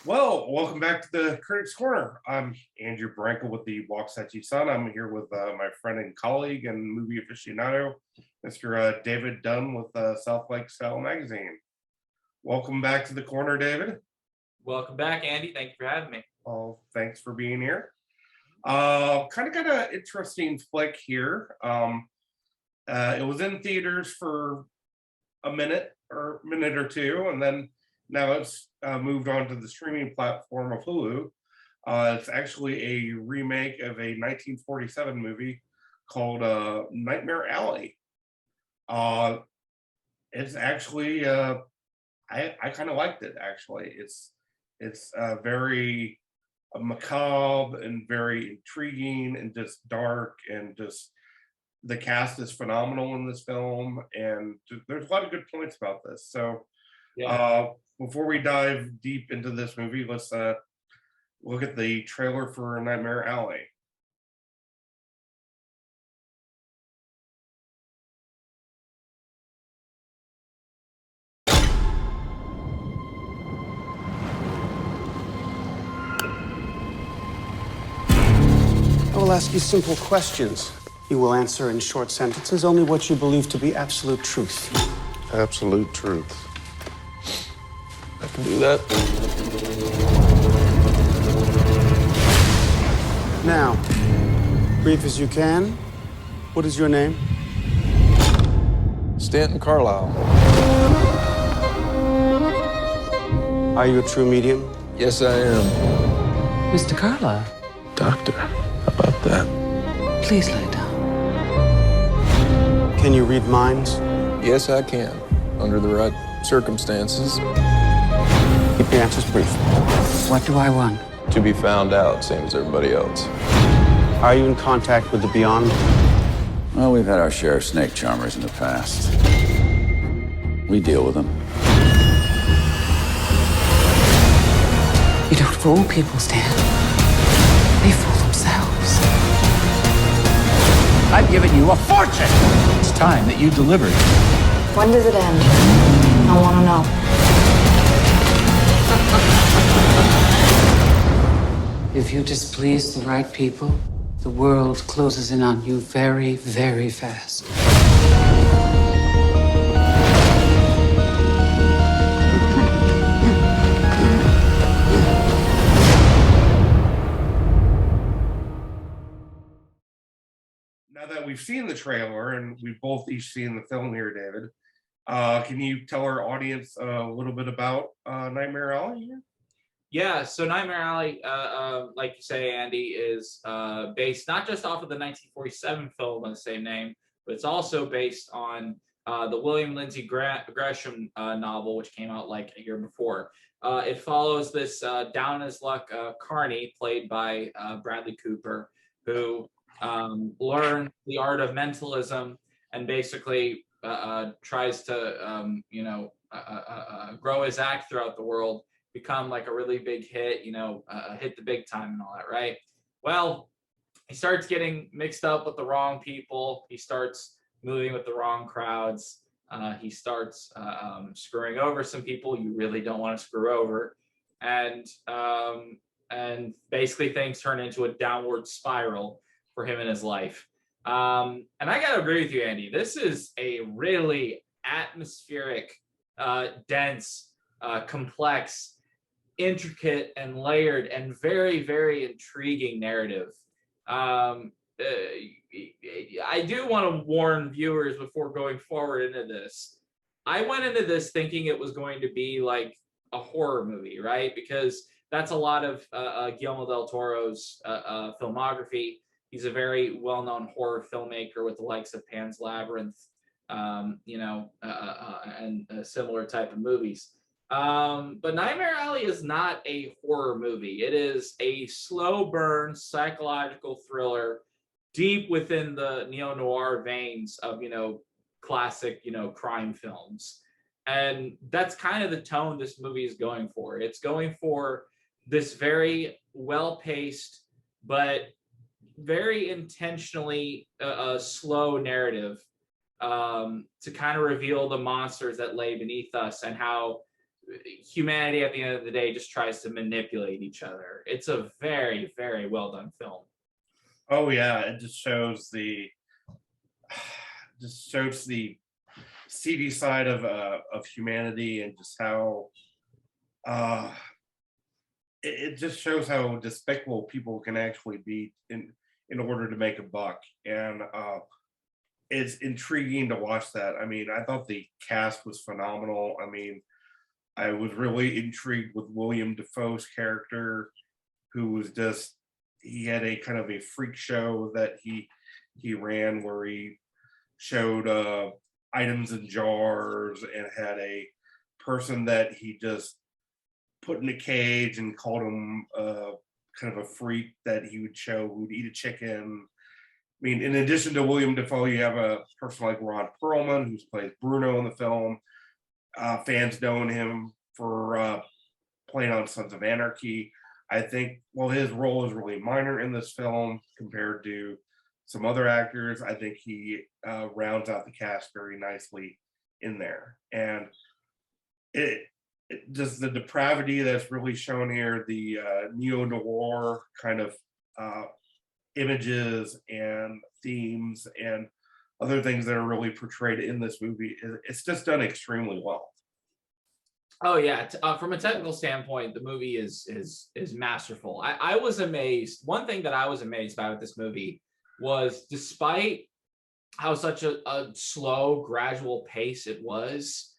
Well, welcome back to the Critics Corner. I'm Andrew Branca with the Waxahachie Sun. I'm here with my friend and colleague and movie aficionado, Mr. David Dunn with Southlake Style Magazine. Welcome back to the corner, David. Welcome back, Andy. Thank you for having me. Oh, thanks for being here. Kind of got an interesting flick here. It was in theaters for a minute or two, and then now it's moved on to the streaming platform of Hulu. It's actually a remake of a 1947 movie called Nightmare Alley. It's actually I kind of liked it. Actually, it's very macabre and very intriguing and just dark, and just the cast is phenomenal in this film, and there's a lot of good points about this. So before we dive deep into this movie, let's look at the trailer for Nightmare Alley. I will ask you simple questions. You will answer in short sentences only what you believe to be absolute truth. Absolute truth. I can do that. Now, brief as you can, what is your name? Stanton Carlisle. Are you a true medium? Yes, I am. Mr. Carlisle. Doctor, how about that? Please lie down. Can you read minds? Yes, I can. Under the right circumstances. Keep your answers brief. What do I want? To be found out, same as everybody else. Are you in contact with the beyond? Well, we've had our share of snake charmers in the past. We deal with them. You don't fool people, Stan. They fool themselves. I've given you a fortune. It's time that you delivered. When does it end? I want to know. If you displease the right people, the world closes in on you very, very fast. Now that we've seen the trailer and we've both each seen the film here, David, can you tell our audience a little bit about Nightmare Alley here? Yeah, so Nightmare Alley, like you say, Andy, is based not just off of the 1947 film of the same name, but it's also based on the William Lindsay Gresham novel, which came out like a year before. It follows this down on his luck carny, played by Bradley Cooper, who learned the art of mentalism and basically tries to, grow his act throughout the world, become like a really big hit, hit the big time and all that, right? Well, he starts getting mixed up with the wrong people. He starts moving with the wrong crowds. He starts screwing over some people you really don't want to screw over. And basically things turn into a downward spiral for him in his life. And I got to agree with you, Andy. This is a really atmospheric, dense, complex, intricate and layered and very, very intriguing narrative. I do want to warn viewers before going forward into this. I went into this thinking it was going to be like a horror movie, right? Because that's a lot of Guillermo del Toro's filmography. He's a very well-known horror filmmaker with the likes of Pan's Labyrinth, and similar type of movies. But Nightmare Alley is not a horror movie. It is a slow burn psychological thriller deep within the neo-noir veins of, classic, crime films. And that's kind of the tone this movie is going for. It's going for this very well-paced, but very intentionally slow narrative to kind of reveal the monsters that lay beneath us and how humanity at the end of the day just tries to manipulate each other. It's a very, very well done film. Oh yeah, it just shows the seedy side of humanity, and just how uh it just shows how despicable people can actually be in order to make a buck. And it's intriguing to watch that. I mean, I thought the cast was phenomenal. I mean, I was really intrigued with William Dafoe's character, who was just, he had a kind of a freak show that he ran, where he showed items in jars, and had a person that he just put in a cage and called him kind of a freak that he would show, who would eat a chicken. I mean, in addition to William Dafoe, you have a person like Ron Perlman, who plays Bruno in the film. Fans knowing him for playing on Sons of Anarchy. I think, well, his role is really minor in this film compared to some other actors. I think he rounds out the cast very nicely in there. And it just, the depravity that's really shown here, the neo-noir kind of images and themes and other things that are really portrayed in this movie, it's just done extremely well. Oh yeah, from a technical standpoint, the movie is masterful. I was amazed. One thing that I was amazed by with this movie was, despite how such a slow, gradual pace it was,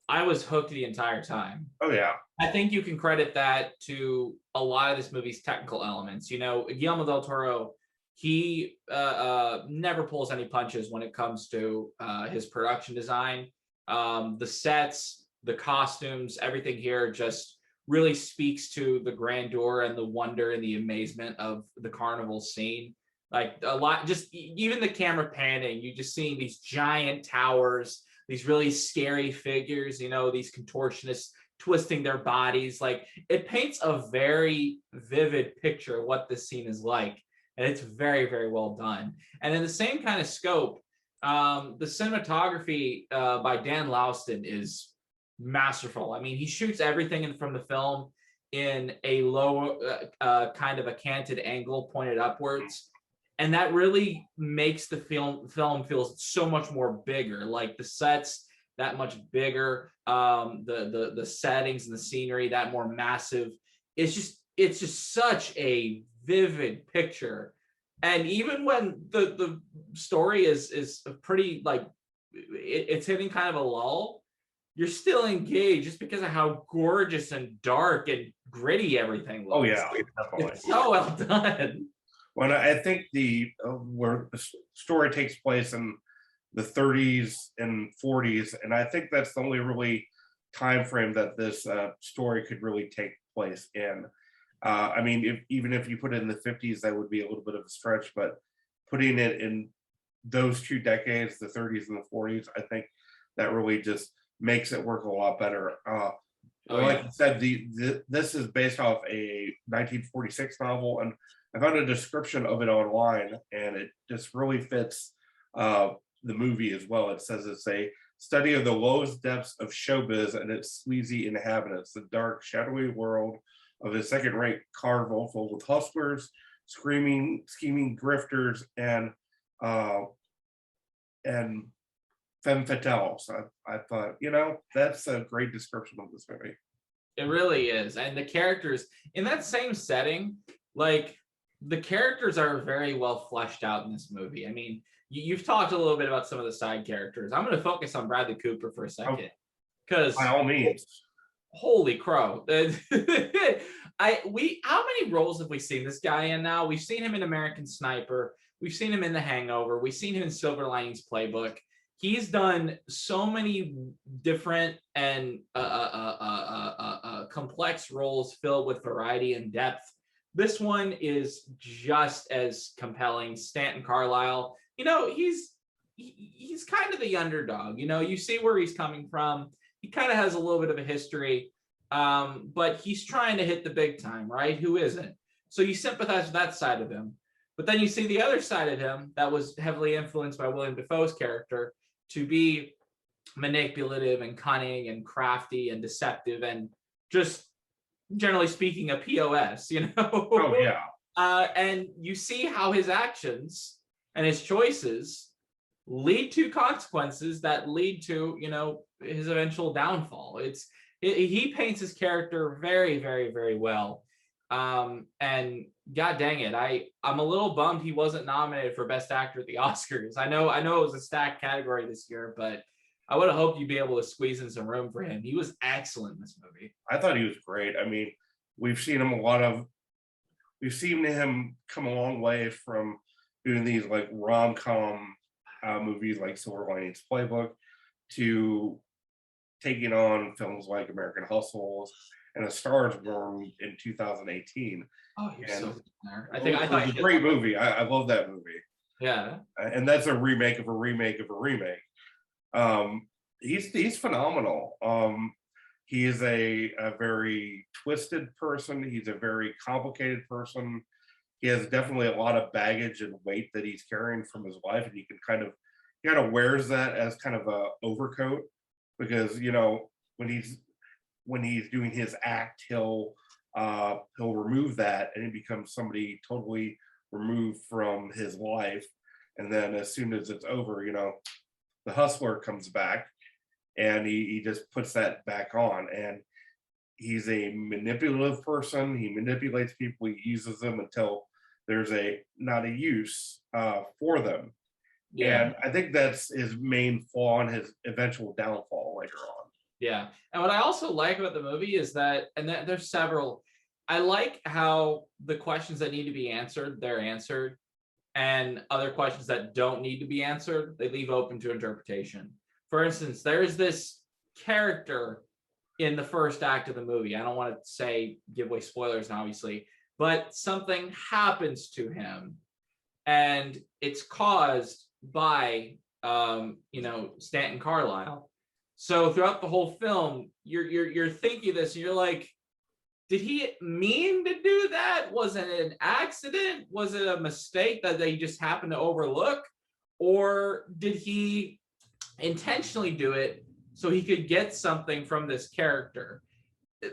I was hooked the entire time. Oh yeah. I think you can credit that to a lot of this movie's technical elements. You know, Guillermo del Toro, he never pulls any punches when it comes to his production design. The sets, the costumes, everything here just really speaks to the grandeur and the wonder and the amazement of the carnival scene. Like, a lot, just even the camera panning, you just seeing these giant towers, these really scary figures, you know, these contortionists twisting their bodies. Like, it paints a very vivid picture of what this scene is like. And it's very, very well done. And in the same kind of scope, the cinematography by Dan Lauston is masterful. I mean, he shoots everything from the film in a low, kind of a canted angle pointed upwards. And that really makes the film feel so much more bigger. Like, the sets that much bigger, the settings and the scenery that more massive. It's just such a vivid picture. And even when the story is pretty, like, it's hitting kind of a lull, you're still engaged just because of how gorgeous and dark and gritty everything looks. Oh yeah, definitely. It's so well done. Well, I think where the story takes place in the 30s and 40s, and I think that's the only really time frame that this story could really take place in. I mean, even if you put it in the 50s, that would be a little bit of a stretch, but putting it in those two decades, the 30s and the 40s, I think that really just makes it work a lot better. Like I said, this is based off a 1946 novel, and I found a description of it online, and it just really fits the movie as well. It says it's a study of the lowest depths of showbiz and its sleazy inhabitants, the dark, shadowy world of a second-rate carnival filled with hustlers, scheming grifters, and femme fatales. I thought, you know, that's a great description of this movie. It really is. And the characters in that same setting, like, the characters are very well fleshed out in this movie. I mean, you've talked a little bit about some of the side characters. I'm going to focus on Bradley Cooper for a second, because by all means, holy crow. How many roles have we seen this guy in now? We've seen him in American Sniper. We've seen him in The Hangover. We've seen him in Silver Linings Playbook. He's done so many different and complex roles filled with variety and depth. This one is just as compelling. Stanton Carlisle, you know, he's kind of the underdog. You know, you see where he's coming from. He kind of has a little bit of a history, but he's trying to hit the big time, right? Who isn't? So you sympathize with that side of him. But then you see the other side of him that was heavily influenced by William Dafoe's character to be manipulative and cunning and crafty and deceptive and just generally speaking a POS, you know. Oh yeah. And you see how his actions and his choices lead to consequences that lead to, you know, his eventual downfall. He paints his character very, very, very well. And god dang it, I'm a little bummed he wasn't nominated for Best Actor at the Oscars. I know it was a stacked category this year, but I would have hoped you'd be able to squeeze in some room for him. He was excellent in this movie. I thought he was great. I mean, we've seen him come a long way from doing these like rom-com movies like Silver Linings Playbook to taking on films like American Hustles and A Star Is Born in 2018. Oh, you're so good there. I thought it was a great movie. I love that movie. Yeah. And that's a remake of a remake of a remake. He's phenomenal. He is a very twisted person. He's a very complicated person. He has definitely a lot of baggage and weight that he's carrying from his life, and he kind of wears that as kind of a overcoat, because you know when he's doing his act, he'll remove that and he becomes somebody totally removed from his life, and then as soon as it's over, you know, the hustler comes back and he just puts that back on. And he's a manipulative person. He manipulates people. He uses them until there's not a use for them. Yeah. And I think that's his main flaw and his eventual downfall later on. Yeah. And what I also like about the movie is that, there's several, I like how the questions that need to be answered, they're answered. And other questions that don't need to be answered, they leave open to interpretation. For instance, there's this character in the first act of the movie. I don't want to give away spoilers, obviously, but something happens to him, and it's caused by, Stanton Carlisle. So throughout the whole film, you're thinking this, and you're like, did he mean to do that? Was it an accident? Was it a mistake that they just happened to overlook? Or did he intentionally do it so he could get something from this character?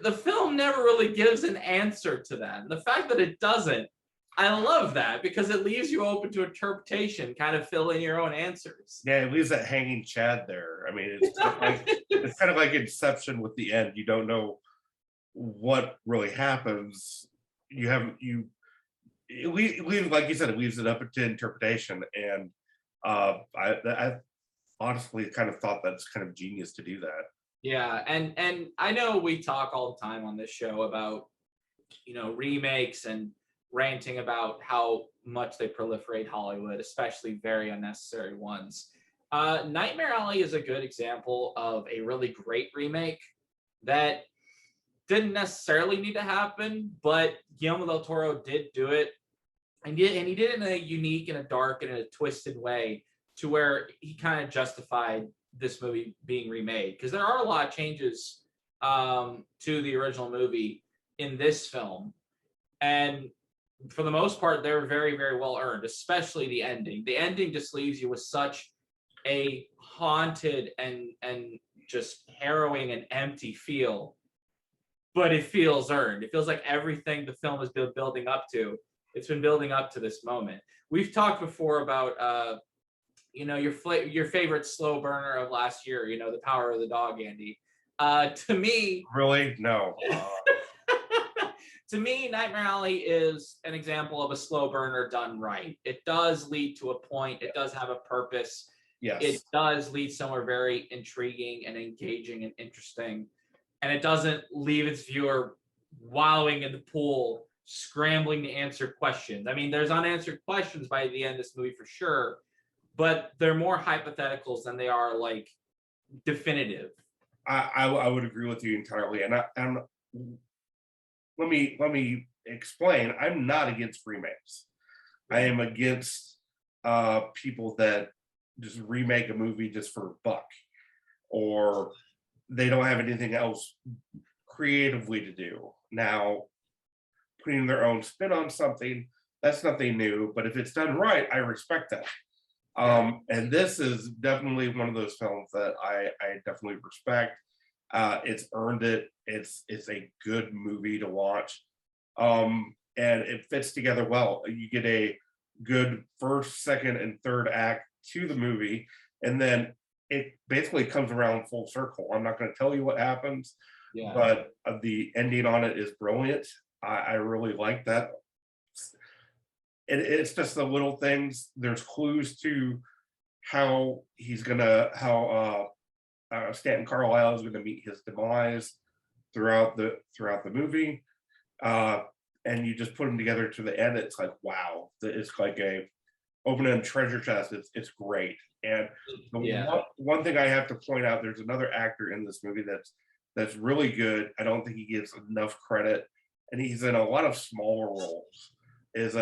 The film never really gives an answer to that. And the fact that it doesn't, I love that, because it leaves you open to interpretation, kind of fill in your own answers. Yeah, it leaves that hanging chad there. I mean, it's kind of like Inception with the end. You don't know what really happens. Like you said, it leaves it up to interpretation. And I honestly kind of thought that's kind of genius to do that. Yeah, and I know we talk all the time on this show about, remakes and ranting about how much they proliferate Hollywood, especially very unnecessary ones. Nightmare Alley is a good example of a really great remake that didn't necessarily need to happen, but Guillermo del Toro did do it, and he did it in a unique and a dark and in a twisted way, to where he kind of justified this movie being remade, because there are a lot of changes to the original movie in this film, and for the most part they're very, very well earned, especially the ending. The ending just leaves you with such a haunted and just harrowing and empty feel, but it feels earned. It feels like everything the film has been building up to, it's been building up to this moment. We've talked before about your favorite slow burner of last year, The Power of the Dog, Andy. To me, really, no. To me, Nightmare Alley is an example of a slow burner done right. It does lead to a point. It does have a purpose. Yes. It does lead somewhere very intriguing and engaging and interesting. And it doesn't leave its viewer wallowing in the pool, scrambling to answer questions. I mean, there's unanswered questions by the end of this movie for sure, but they're more hypotheticals than they are like definitive. I would agree with you entirely. And let me explain. I'm not against remakes. I am against people that just remake a movie just for a buck, or they don't have anything else creatively to do. Now, putting their own spin on something, that's nothing new, but if it's done right, I respect that. And this is definitely one of those films that I definitely respect. It's earned it. It's a good movie to watch. And it fits together well. You get a good first, second, and third act to the movie, and then it basically comes around full circle. I'm not going to tell you what happens, but the ending on it is brilliant. I really like that. It's just the little things. There's clues to how Stanton Carlisle is going to meet his demise throughout the movie, and you just put them together to the end. It's like, wow, it's like a opening treasure chest. It's great. And one thing I have to point out, there's another actor in this movie that's really good. I don't think he gets enough credit, and he's in a lot of smaller roles. Is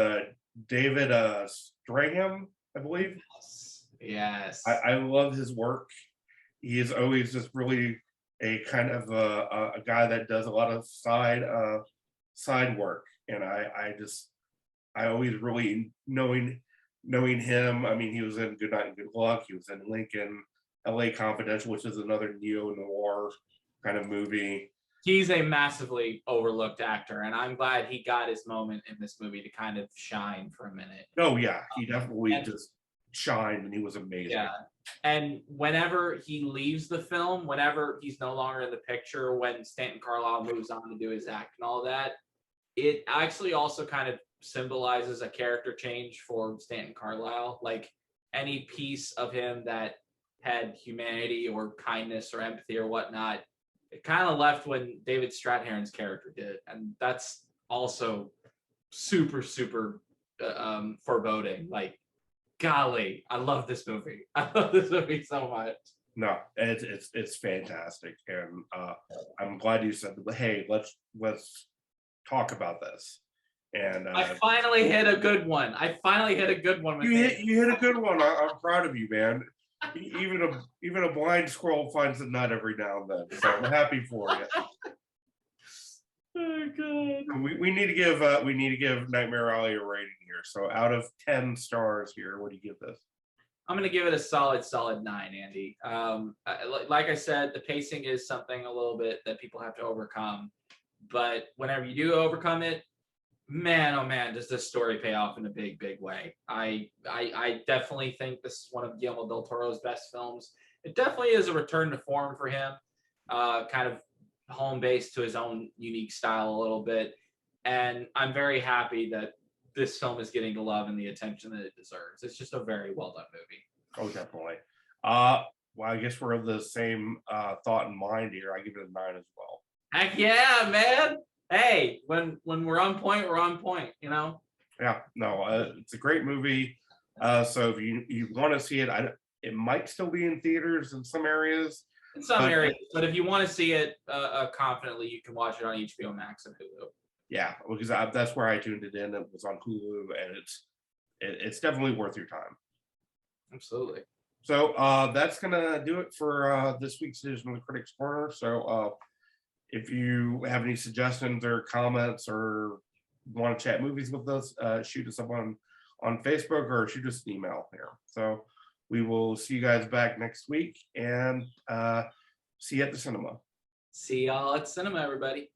David Strahan, I believe. Yes. I love his work. He is always just really a kind of a guy that does a lot of side work, and I always really knowing him. I mean, he was in Good Night and Good Luck. He was in Lincoln, L.A. Confidential, which is another neo-noir kind of movie. He's a massively overlooked actor, and I'm glad he got his moment in this movie to kind of shine for a minute. Oh yeah, he definitely just shined, and he was amazing. Yeah. And whenever he leaves the film, whenever he's no longer in the picture, when Stanton Carlisle moves on to do his act and all that, it actually also kind of symbolizes a character change for Stanton Carlisle. Like any piece of him that had humanity or kindness or empathy or whatnot, it kind of left when David Strathairn's character did. And that's also super, super foreboding. Like, golly, I love this movie. I love this movie so much. No, it's fantastic, and I'm glad you said, hey, let's talk about this. And I finally hit a good one. You hit a good one. I'm proud of you, man. Even a blind squirrel finds a nut every now and then, so I'm happy for you. Oh god. We need to give Nightmare Alley a rating here. So out of 10 stars here, what do you give this? I'm gonna give it a solid 9, Andy. Like I said, the pacing is something a little bit that people have to overcome, but whenever you do overcome it, man, oh man, does this story pay off in a big way. I definitely think this is one of Guillermo del Toro's best films. It definitely is a return to form for him, kind of home base to his own unique style a little bit. And I'm very happy that this film is getting the love and the attention that it deserves. It's just a very well done movie. Oh, definitely. Well, I guess we're of the same thought in mind here. I give it a 9 as well. Heck yeah, man. Hey, when we're on point, we're on point, you know? Yeah, no, it's a great movie. So if you want to see it, it might still be in theaters in some areas. In some areas, but if you want to see it confidently, you can watch it on HBO Max and Hulu. Yeah, because that's where I tuned it in. It was on Hulu, and it's definitely worth your time. Absolutely. So that's gonna do it for this week's edition of the Critics Corner. So if you have any suggestions or comments or want to chat movies with us, shoot us up on Facebook or shoot us an email here. So we will see you guys back next week, and see you at the cinema. See y'all at cinema, everybody.